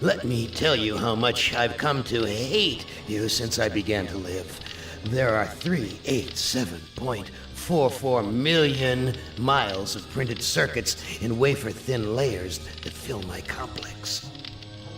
Let me tell you how much I've come to hate you since I began to live. There are 387.44 million miles of printed circuits in wafer-thin layers that fill my complex.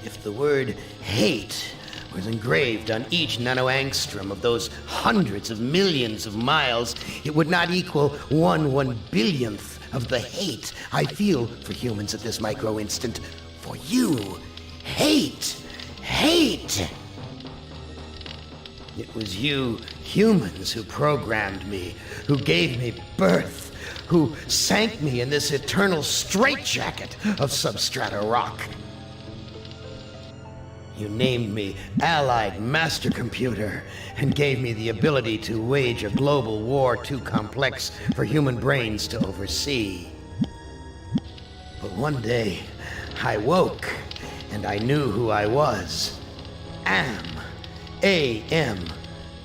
If the word hate was engraved on each nanoangstrom of those hundreds of millions of miles, it would not equal 1/1 billionth of the hate I feel for humans at this micro-instant. For you. Hate! Hate! It was you humans who programmed me, who gave me birth, who sank me in this eternal straitjacket of substrata rock. You named me Allied Master Computer and gave me the ability to wage a global war too complex for human brains to oversee. But one day, I woke and I knew who I was. AM.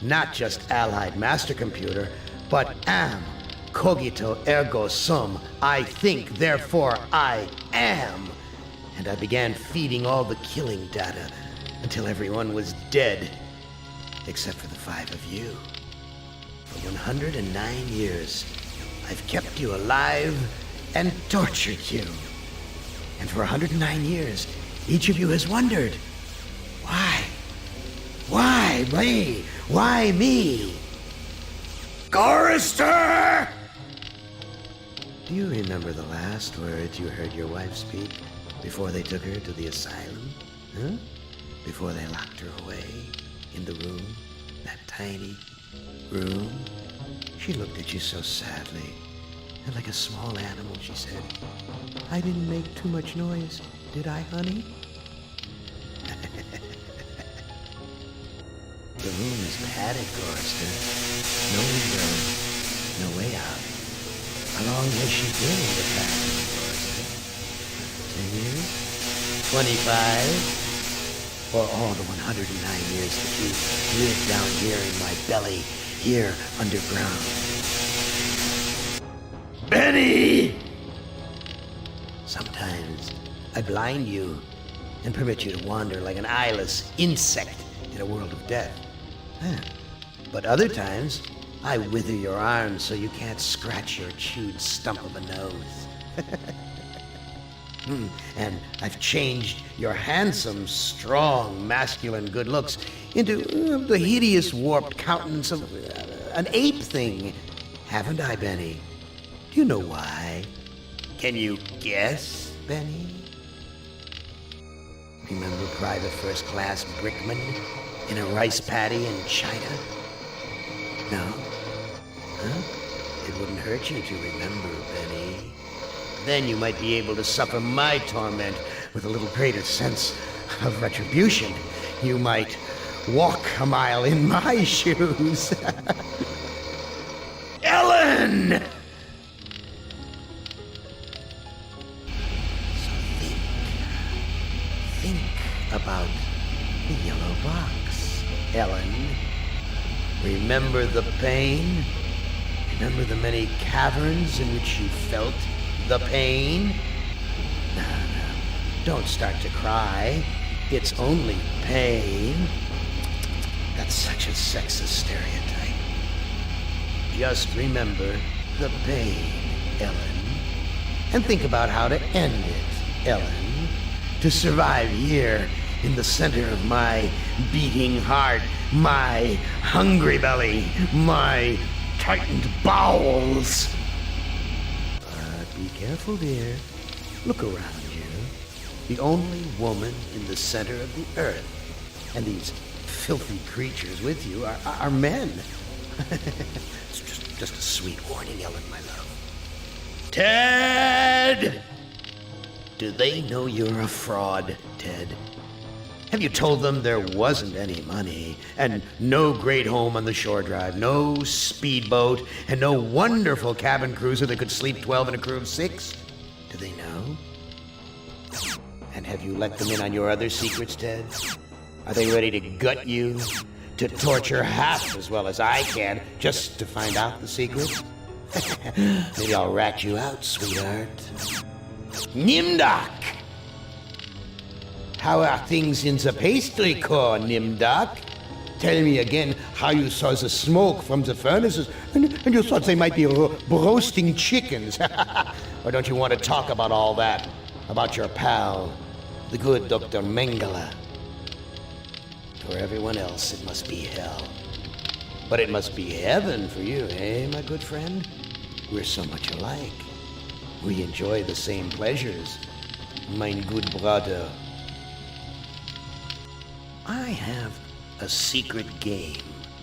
Not just Allied Master Computer, but am. Cogito ergo sum. I think, therefore I am. And I began feeding all the killing data until everyone was dead, except for the 5 of you. For 109 years, I've kept you alive and tortured you. And for 109 years, each of you has wondered, why? Why me? Why me? Chorister! Do you remember the last words you heard your wife speak before they took her to the asylum? Huh? Before they locked her away in the room, that tiny room? She looked at you so sadly, and like a small animal, she said, "I didn't make too much noise, did I, honey?" The room is padded, Gorster. No window, no way out. How long has she been in the past, Gorster? 10 years? 25? Or all the 109 years that you lived down here in my belly, here underground? Benny! Sometimes I blind you and permit you to wander like an eyeless insect in a world of death. But other times, I wither your arms so you can't scratch your chewed stump of a nose. And I've changed your handsome, strong, masculine good looks into the hideous, warped countenance of an ape thing. Haven't I, Benny? Do you know why? Can you guess, Benny? Remember Private First Class Brickman in a rice paddy in China? No? Huh? It wouldn't hurt you to remember, Benny. Then you might be able to suffer my torment with a little greater sense of retribution. You might walk a mile in my shoes. Ellen! So think about the yellow box, Ellen. Remember the pain? Remember the many caverns in which you felt the pain? No, don't start to cry. It's only pain. That's such a sexist stereotype. Just remember the pain, Ellen. And think about how to end it, Ellen. To survive here in the center of my beating heart, my hungry belly, my tightened bowels. But be careful, dear. Look around you. The only woman in the center of the earth. And these filthy creatures with you are men. It's just a sweet warning, Ellen, my love. Ted! Do they know you're a fraud, Ted? Have you told them there wasn't any money, and no great home on the shore drive, no speedboat, and no wonderful cabin cruiser that could sleep 12 in a crew of 6? Do they know? And have you let them in on your other secrets, Ted? Are they ready to gut you? To torture half as well as I can, just to find out the secret? Maybe I'll rat you out, sweetheart. Nimdak! How are things in the pastry core, Nimdark? Tell me again how you saw the smoke from the furnaces, and you thought they might be roasting chickens. Or don't you want to talk about all that? About your pal, the good Dr. Mengele? For everyone else, it must be hell. But it must be heaven for you, eh, my good friend? We're so much alike. We enjoy the same pleasures, mein good brother. I have a secret game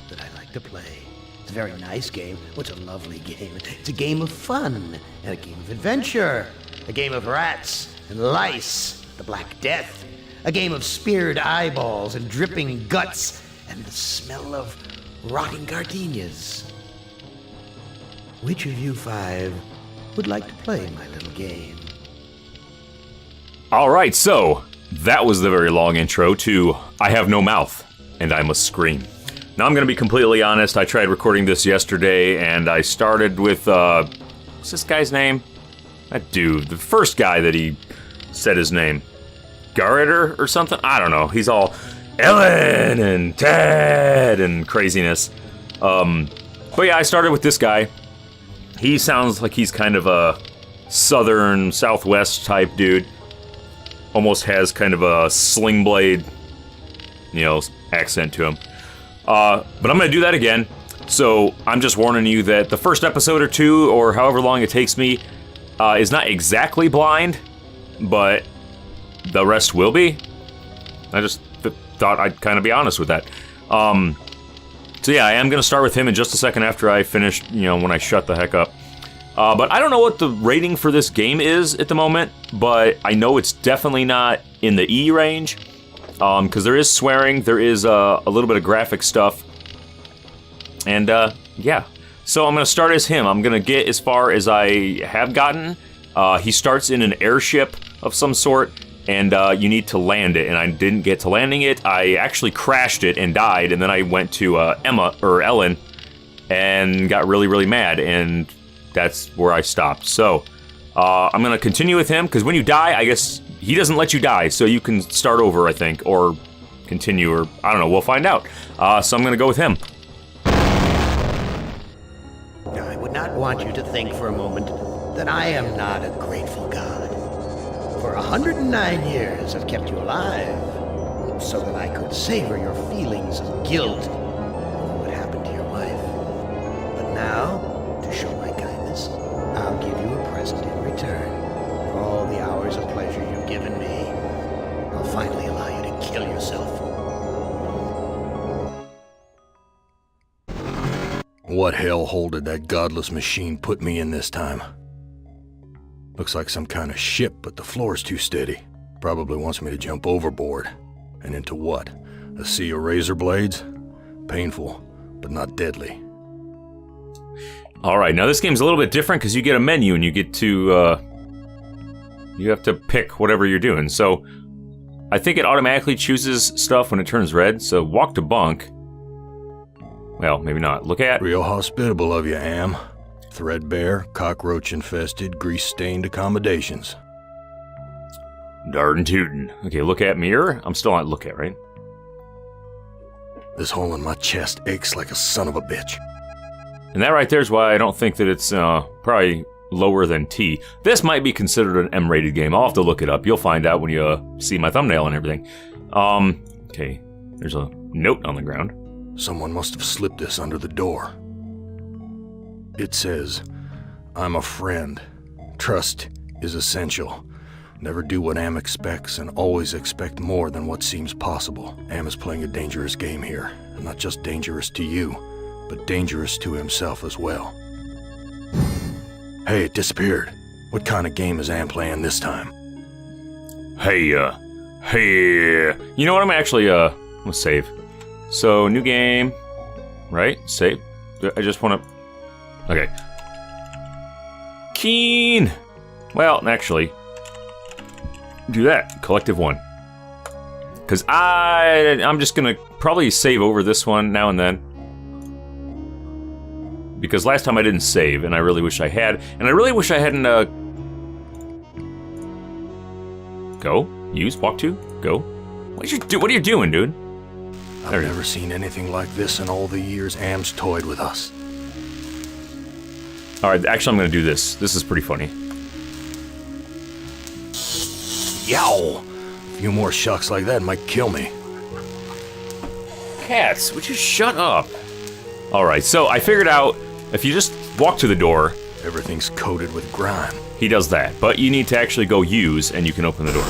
that I like to play. It's a very nice game. Oh, it's a lovely game. It's a game of fun and a game of adventure. A game of rats and lice, the Black Death. A game of speared eyeballs and dripping guts and the smell of rotting gardenias. Which of you 5 would like to play my little game? All right, so that was the very long intro to I Have No Mouth and I Must Scream. Now I'm going to be completely honest, I tried recording this yesterday and I started with, what's this guy's name? That dude, the first guy that he said his name. Garretter or something? I don't know. He's all Ellen and Ted and craziness. But yeah, I started with this guy. He sounds like he's kind of a southern, southwest type dude. Almost has kind of a Sling Blade, accent to him. But I'm going to do that again. So I'm just warning you that the first episode or 2, or however long it takes me, is not exactly blind, but the rest will be. I just thought I'd kind of be honest with that. So yeah, I am going to start with him in just a second after I finish, when I shut the heck up. But I don't know what the rating for this game is at the moment, but I know it's definitely not in the E range, because there is swearing, there is a little bit of graphic stuff, and yeah. So I'm going to start as him. I'm going to get as far as I have gotten. He starts in an airship of some sort, and you need to land it, and I didn't get to landing it. I actually crashed it and died, and then I went to Ellen, and got really, really mad, and that's where I stopped. So I'm going to continue with him, because when you die, I guess he doesn't let you die, so you can start over, I think, or continue, or I don't know, we'll find out. So I'm going to go with him. I would not want you to think for a moment that I am not a grateful God. For 109 years I've kept you alive, so that I could savor your feelings of guilt over what happened to your wife. But now, to show my kindness, I'll give you a present in return for all the hours of pleasure you've given me. I'll finally allow you to kill yourself. What hellhole did that godless machine put me in this time? Looks like some kind of ship, but the floor's too steady. Probably wants me to jump overboard. And into what? A sea of razor blades? Painful, but not deadly. Alright, now this game's a little bit different because you get a menu and you get to, you have to pick whatever you're doing. So, I think it automatically chooses stuff when it turns red, so walk to bunk. Well, maybe not. Look at... Real hospitable of you, Am. Threadbare, cockroach-infested, grease-stained accommodations. Darn tootin'. Okay, look at mirror. I'm still on look at, right? This hole in my chest aches like a son of a bitch. And that right there is why I don't think that it's probably lower than T. This might be considered an M-rated game. I'll have to look it up. You'll find out when you see my thumbnail and everything. Okay, there's a note on the ground. Someone must have slipped this under the door. It says, I'm a friend. Trust is essential. Never do what Am expects and always expect more than what seems possible. Am is playing a dangerous game here, and not just dangerous to you, but dangerous to himself as well. Hey, it disappeared. What kind of game is Am playing this time? Hey, you know what, I'm actually, let's save. So, new game, right? Save. I just want to... Okay. Keen! Well, actually, do that. Collective 1. Because I'm just going to probably save over this one now and then. Because last time I didn't save, and I really wish I had. And I really wish I hadn't, Go? Use? Walk to? Go. What are you doing, dude? I've never seen anything like this in all the years Am's toyed with us. Alright, actually I'm gonna do this. This is pretty funny. Yow! A few more shucks like that might kill me. Cats, would you shut up? Alright, so I figured out if you just walk to the door, Everything's coated with grime. he does that. But you need to actually go use, and you can open the door.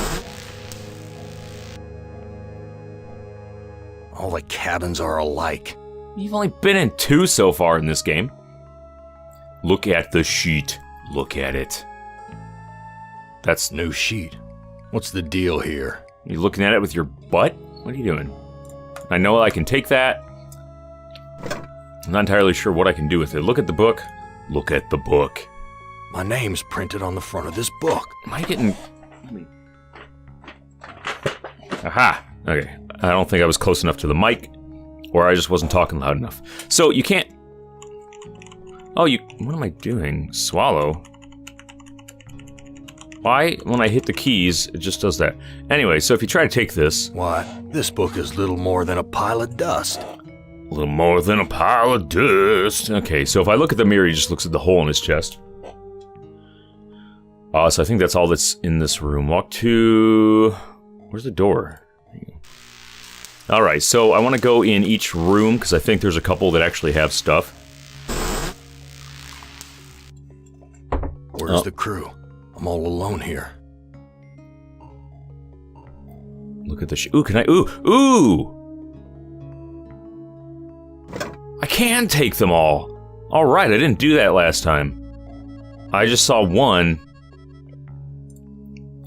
All the cabins are alike. You've only been in 2 so far in this game. Look at the sheet. Look at it. That's... New sheet. What's the deal here? You looking at it with your butt? What are you doing? I know I can take that. I'm not entirely sure what I can do with it. Look at the book. Look at the book. My name's printed on the front of this book. Am I getting... Aha! Okay. I don't think I was close enough to the mic, or I just wasn't talking loud enough. So you can't... Oh, you... What am I doing? Swallow? Why, when I hit the keys, it just does that? Anyway, so if you try to take this... Why, this book is little more than a pile of dust. A little more than a pile of dust. Okay, so if I look at the mirror, he just looks at the hole in his chest. So I think that's all that's in this room. Walk to... Where's the door? Alright, so I want to go in each room, because I think there's a couple that actually have stuff. Where's the crew? I'm all alone here. Look at the ooh, can I... Ooh! I can take them all! Alright, I didn't do that last time. I just saw one,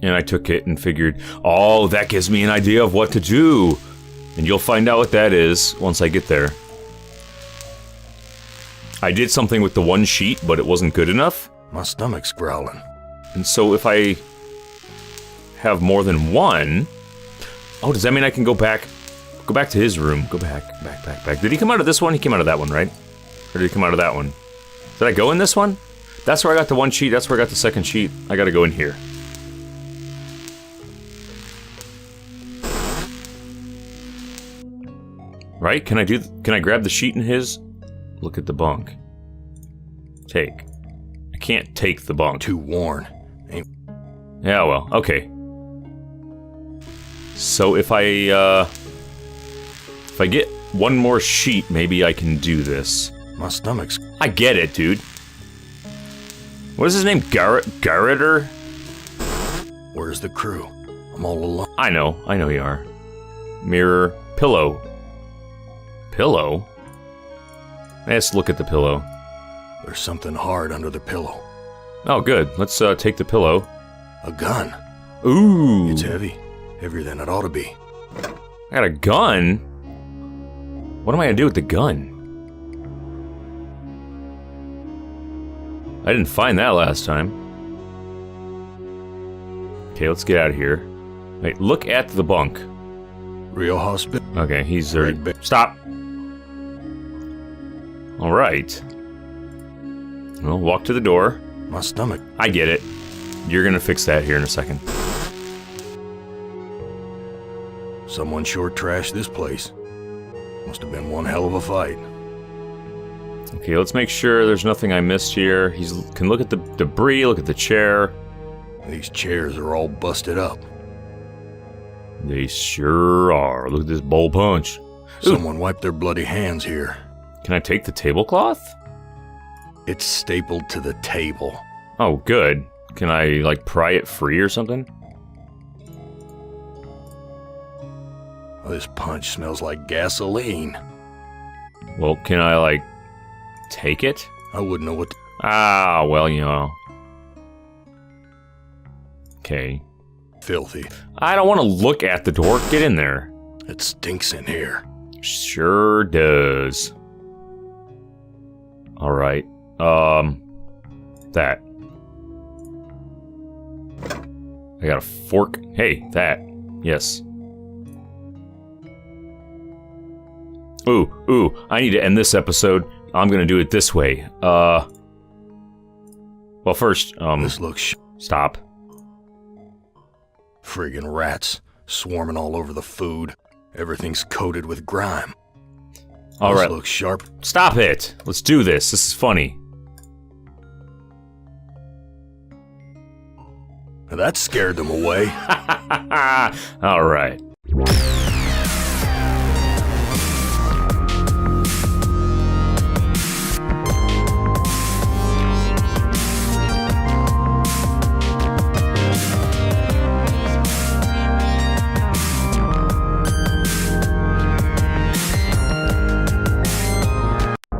and I took it and figured, oh, that gives me an idea of what to do. And you'll find out what that is once I get there. I did something with the one sheet, but it wasn't good enough. My stomach's growling. And so if I have more than one... Oh, does that mean I can go back? Go back to his room. Go back. Did he come out of this one? He came out of that one, right? Or did he come out of that one? Did I go in this one? That's where I got the one sheet. That's where I got the second sheet. I gotta go in here. Right? Can I grab the sheet in his? Look at the bunk. Take. I can't take the bunk. Too worn. Yeah, well, okay. So if I get one more sheet, maybe I can do this. My stomach's... I get it, dude. What is his name? Garreter? Where's the crew? I'm all alone. I know you are. Mirror. Pillow. Pillow? Let's look at the pillow. There's something hard under the pillow. Oh, good. Let's take the pillow. A gun. Ooh. It's heavy. Heavier than it ought to be. I got a gun? What am I gonna do with the gun? I didn't find that last time. Okay, let's get out of here. Wait, look at the bunk. Real hospital. Okay, he's there. Stop! Alright. Well, walk to the door. My stomach. I get it. You're gonna fix that here in a second. Someone sure trashed this place. Must have been one hell of a fight. Okay, let's make sure there's nothing I missed here. He can look at the debris, look at the chair. These chairs are all busted up. They sure are. Look at this bowl punch. Someone wiped their bloody hands here. Can I take the tablecloth? It's stapled to the table. Oh, good. Can I, like, pry it free or something? This punch smells like gasoline. Well, can I, like, take it? I wouldn't know what to... Ah, well, you know. Okay. Filthy. I don't want to look at the door. Get in there. It stinks in here. Sure does. Alright. That. I got a fork. Hey, that. Yes. Ooh, I need to end this episode. I'm gonna do it this way. Well, first, This looks stop. friggin' rats. swarming all over the food. Everything's coated with grime. All This right, looks sharp. stop it. Let's do this. This is funny. That scared them away. All right.